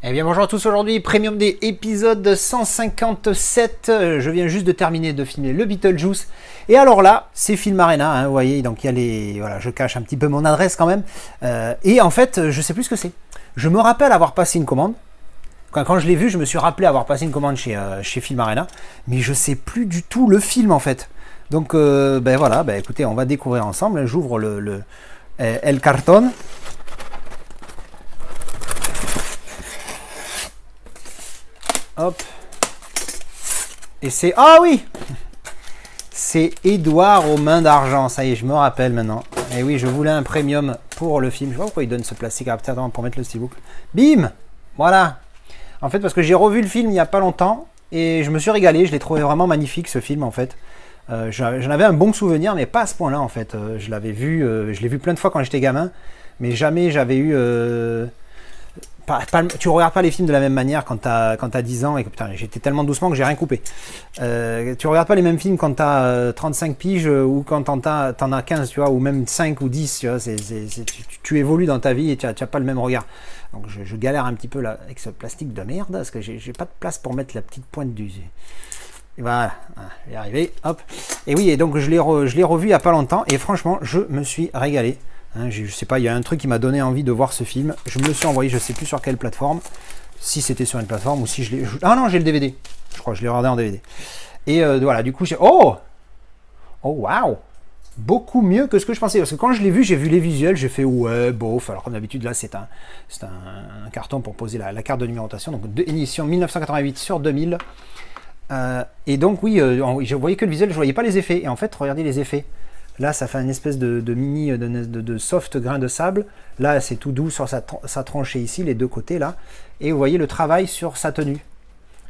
Eh bien bonjour à tous, aujourd'hui Premium Day épisode 157, je viens juste de terminer de filmer le Beetlejuice, et alors là c'est Film Arena, hein, vous voyez, donc il y a les, voilà, je cache un petit peu mon adresse quand même, et en fait je sais plus ce que c'est, je me rappelle avoir passé une commande, quand je l'ai vu je me suis rappelé avoir passé une commande chez Film Arena, mais je sais plus du tout le film en fait, donc ben voilà, ben écoutez on va découvrir ensemble, j'ouvre El Carton. Hop. Et c'est... Ah oui! C'est Édouard aux mains d'argent. Ça y est, je me rappelle maintenant. Et oui, je voulais un premium pour le film. Je sais pas pourquoi il donne ce plastique à peut-être pour mettre le steelbook. Bim! Voilà. En fait, parce que j'ai revu le film il n'y a pas longtemps. Et je me suis régalé. Je l'ai trouvé vraiment magnifique, ce film, en fait. J'en avais un bon souvenir, mais pas à ce point-là, en fait. Je l'avais vu... je l'ai vu plein de fois quand j'étais gamin. Mais jamais j'avais eu... tu regardes pas les films de la même manière quand t'as 10 ans et que putain j'étais tellement doucement que j'ai rien coupé. Tu regardes pas les mêmes films quand t'as 35 piges ou quand t'en as 15, tu vois, ou même 5 ou 10, tu vois, tu évolues dans ta vie et tu as pas le même regard. Donc je galère un petit peu là avec ce plastique de merde parce que j'ai pas de place pour mettre la petite pointe du... Et voilà, je vais y arriver, hop. Et oui, et donc je l'ai revu il y a pas longtemps et franchement je me suis régalé. Hein, je sais pas, il y a un truc qui m'a donné envie de voir ce film. Je me le suis envoyé, je sais plus sur quelle plateforme. Si c'était sur une plateforme ou si je l'ai... Ah non, j'ai le DVD. Je crois que je l'ai regardé en DVD. Et voilà, du coup, j'ai... Oh, waouh! Beaucoup mieux que ce que je pensais. Parce que quand je l'ai vu, j'ai vu les visuels, j'ai fait ouais, bof. Alors comme d'habitude, là, c'est un carton pour poser la carte de numérotation. Donc, édition 1988 sur 2000. Et donc, oui, je voyais que le visuel, je voyais pas les effets. Et en fait, regardez les effets. Là, ça fait une espèce de mini, de soft grain de sable. Là, c'est tout doux sur sa tranchée ici, les deux côtés là. Et vous voyez le travail sur sa tenue.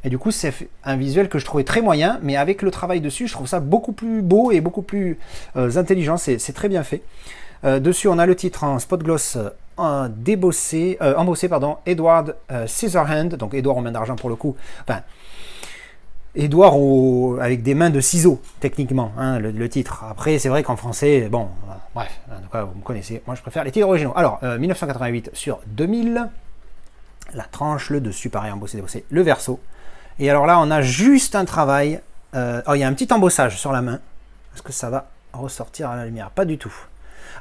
Et du coup, c'est un visuel que je trouvais très moyen, mais avec le travail dessus, je trouve ça beaucoup plus beau et beaucoup plus intelligent. C'est très bien fait. Dessus, on a le titre en spot gloss embossé, Edward Scissorhand, donc Edouard aux mains d'argent pour le coup. Enfin, Édouard avec des mains de ciseaux, techniquement, hein, le titre. Après, c'est vrai qu'en français, bon, bref, en tout cas, vous me connaissez. Moi, je préfère les titres originaux. Alors, 1988 sur 2000, la tranche, le dessus, pareil, embossé, débossé, le verso. Et alors là, on a juste un travail. Oh, il y a un petit embossage sur la main. Est-ce que ça va ressortir à la lumière? Pas du tout.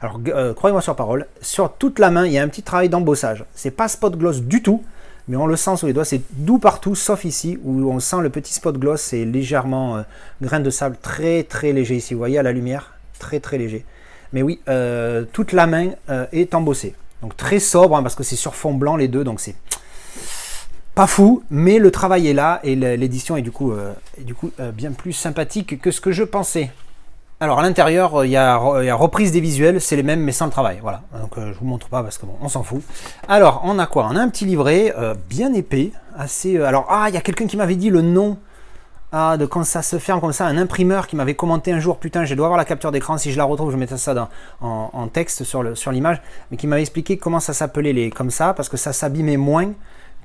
Alors, croyez-moi sur parole, sur toute la main, il y a un petit travail d'embossage. C'est pas spot gloss du tout. Mais on le sent sous les doigts, c'est doux partout, sauf ici, où on sent le petit spot gloss, c'est légèrement grain de sable, très très léger ici, vous voyez à la lumière, très très léger. Mais oui, toute la main est embossée, donc très sobre, hein, parce que c'est sur fond blanc les deux, donc c'est pas fou, mais le travail est là, et l'édition est du coup bien plus sympathique que ce que je pensais. Alors à l'intérieur, il y a reprise des visuels, c'est les mêmes mais sans le travail, voilà. Donc je vous montre pas parce que bon, on s'en fout. Alors on a quoi? On a un petit livret bien épais, assez... alors il y a quelqu'un qui m'avait dit le nom de quand ça se ferme comme ça, un imprimeur qui m'avait commenté un jour, putain je dois avoir la capture d'écran, si je la retrouve je mettrai ça en texte sur l'image, mais qui m'avait expliqué comment ça s'appelait comme ça, parce que ça s'abîmait moins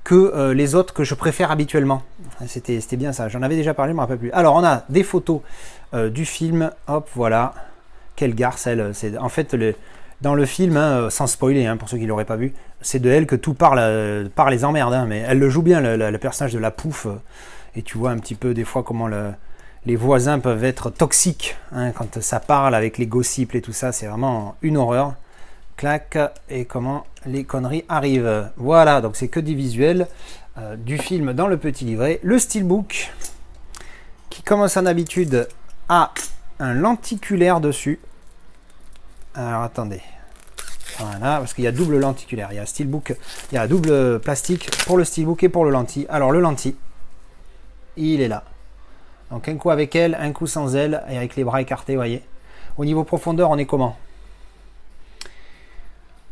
que les autres que je préfère habituellement. C'était bien ça, j'en avais déjà parlé, je me rappelle plus. Alors on a des photos du film, hop voilà, quelle garce elle, c'est en fait dans le film, hein, sans spoiler hein, pour ceux qui l'auraient pas vu, c'est de elle que tout parle les emmerdes, hein, mais elle le joue bien, le personnage de la pouffe, et tu vois un petit peu des fois comment les voisins peuvent être toxiques, hein, quand ça parle avec les gossips et tout ça, c'est vraiment une horreur. Clac, et comment les conneries arrivent. Voilà, donc c'est que des visuels du film dans le petit livret. Le steelbook, qui comme son habitude a un lenticulaire dessus. Alors attendez, voilà, parce qu'il y a double lenticulaire. Il y a steelbook, il y a double plastique pour le steelbook et pour le lentille. Alors le lentille, il est là. Donc un coup avec elle, un coup sans elle, et avec les bras écartés, vous voyez. Au niveau profondeur, on est comment?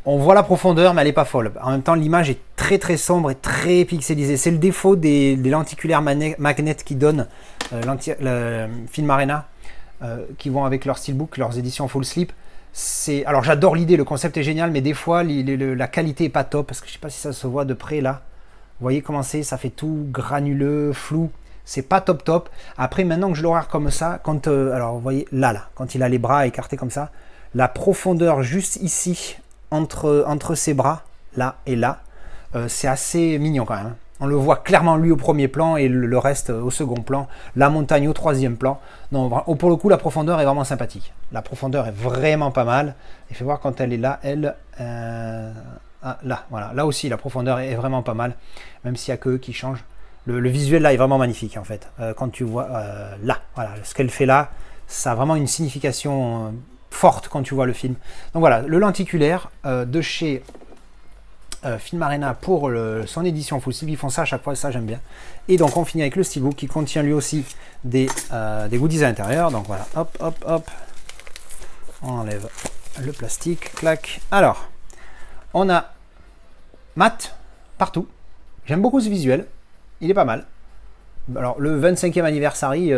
On voit la profondeur, mais elle n'est pas folle. En même temps, l'image est très très sombre et très pixelisée. C'est le défaut des lenticulaires magnètes qui donnent le Film Arena, qui vont avec leur steelbook, leurs éditions full slip. Alors j'adore l'idée, le concept est génial, mais des fois la qualité est pas top, parce que je sais pas si ça se voit de près là. Vous voyez comment c'est, ça fait tout granuleux, flou. C'est pas top top. Après, maintenant que je le regarde comme ça, alors vous voyez là, quand il a les bras écartés comme ça, la profondeur juste ici, entre ses bras, là et là, c'est assez mignon quand même. On le voit clairement lui au premier plan et le reste au second plan. La montagne au troisième plan. Non, pour le coup, la profondeur est vraiment sympathique. La profondeur est vraiment pas mal. Et fais voir quand elle est là, là, voilà. Là aussi, la profondeur est vraiment pas mal. Même s'il n'y a que eux qui changent. Le visuel là est vraiment magnifique en fait. Quand tu vois là, voilà, ce qu'elle fait là, ça a vraiment une signification forte quand tu vois le film. Donc voilà, le lenticulaire de chez Film Arena pour son édition full sleeve, ils font ça à chaque fois, ça j'aime bien. Et donc on finit avec le steelbook qui contient lui aussi des goodies à l'intérieur. Donc voilà, hop, hop, hop, on enlève le plastique, clac. Alors, on a mat partout. J'aime beaucoup ce visuel, il est pas mal. Alors le 25e anniversary,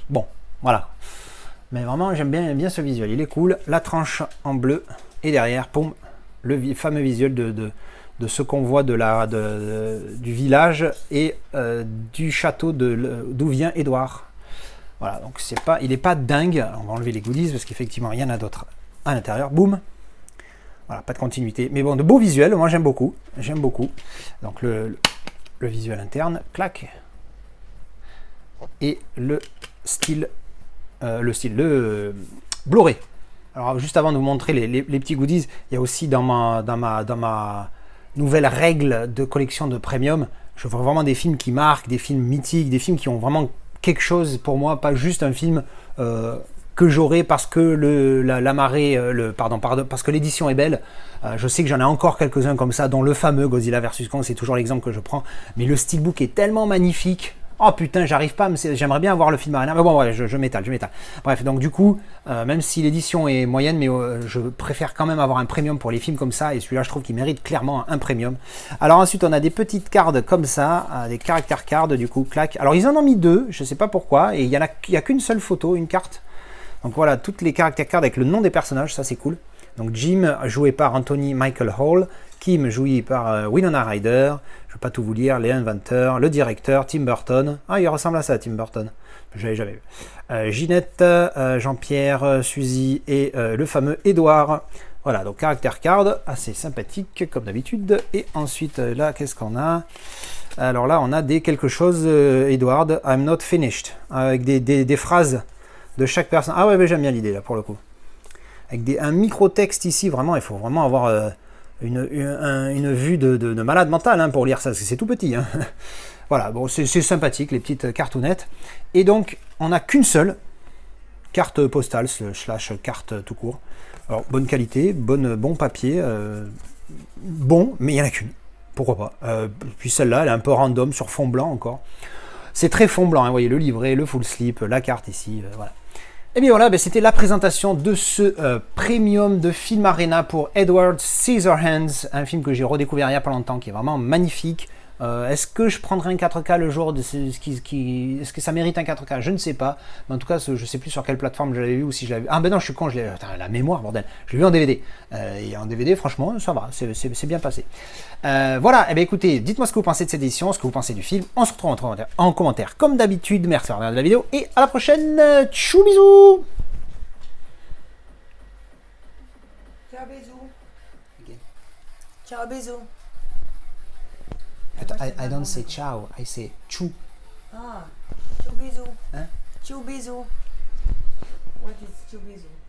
bon, voilà. Mais vraiment j'aime bien ce visuel, il est cool. La tranche en bleu et derrière, poum, le fameux visuel de ce qu'on voit du village et du château d'où vient Édouard. Voilà, donc il n'est pas dingue. On va enlever les goodies parce qu'effectivement il y en a d'autres à l'intérieur. Boum. Voilà, pas de continuité. Mais bon, de beaux visuels, moi j'aime beaucoup. J'aime beaucoup. Donc le visuel interne, clac. Et le Blu-ray. Alors juste avant de vous montrer les petits goodies, il y a aussi dans ma nouvelle règle de collection de premium, je veux vraiment des films qui marquent, des films mythiques, des films qui ont vraiment quelque chose pour moi, pas juste un film que j'aurai parce que la marée, parce que l'édition est belle. Je sais que j'en ai encore quelques-uns comme ça, dont le fameux Godzilla vs Kong, c'est toujours l'exemple que je prends. Mais le steelbook est tellement magnifique. Oh putain, j'arrive pas, j'aimerais bien avoir le film Arena. Mais bon, ouais, je m'étale. Bref, donc du coup, même si l'édition est moyenne, mais je préfère quand même avoir un premium pour les films comme ça. Et celui-là, je trouve qu'il mérite clairement un premium. Alors ensuite, on a des petites cartes comme ça, des caractère cards, du coup, clac. Alors ils en ont mis deux, je sais pas pourquoi. Et il y a qu'une seule photo, une carte. Donc voilà, toutes les caractère cards avec le nom des personnages, ça c'est cool. Donc Jim, joué par Anthony Michael Hall. Kim, joué par Winona Ryder. Je ne vais pas tout vous lire. Les inventeurs, le directeur, Tim Burton. Ah, il ressemble à ça, Tim Burton. Je l'avais jamais vu. Ginette, Jean-Pierre, Suzy et le fameux Édouard. Voilà, donc caractère card, assez sympathique comme d'habitude. Et ensuite, là, qu'est-ce qu'on a? Alors là, on a quelque chose, Edward, I'm not finished. Avec des phrases de chaque personne. Ah ouais, mais j'aime bien l'idée là, pour le coup. Avec un micro-texte ici, vraiment, il faut vraiment avoir une vue de malade mental hein, pour lire ça, parce que c'est tout petit. Hein. Voilà, bon, c'est sympathique, les petites cartounettes. Et donc, on n'a qu'une seule carte postale, / carte tout court. Alors, bonne qualité, bon papier, bon, mais il n'y en a qu'une. Pourquoi pas. Puis celle-là, elle est un peu random, sur fond blanc encore. C'est très fond blanc, hein, vous voyez, le livret, le full slip, la carte ici, voilà. Et bien voilà, c'était la présentation de ce premium de Film Arena pour Edward Scissorhands, un film que j'ai redécouvert il n'y a pas longtemps, qui est vraiment magnifique. Est-ce que je prendrai un 4K le jour est-ce que ça mérite un 4K? Je ne sais pas. Mais en tout cas, je ne sais plus sur quelle plateforme je l'avais vu ou si je l'avais vu. Ah ben non, je suis con, la mémoire, bordel. Je l'ai vu en DVD. Et en DVD, franchement, ça va, c'est bien passé. Voilà, et bien écoutez, dites-moi ce que vous pensez de cette édition, ce que vous pensez du film. On se retrouve en commentaire comme d'habitude. Merci d'avoir regardé la vidéo et à la prochaine. Tchou bisous. Ciao bisous. Ciao bisous. I don't say ciao, I say chou. Ah, ciao bisous. Hein? Ciao bisous. What is ciao bisous?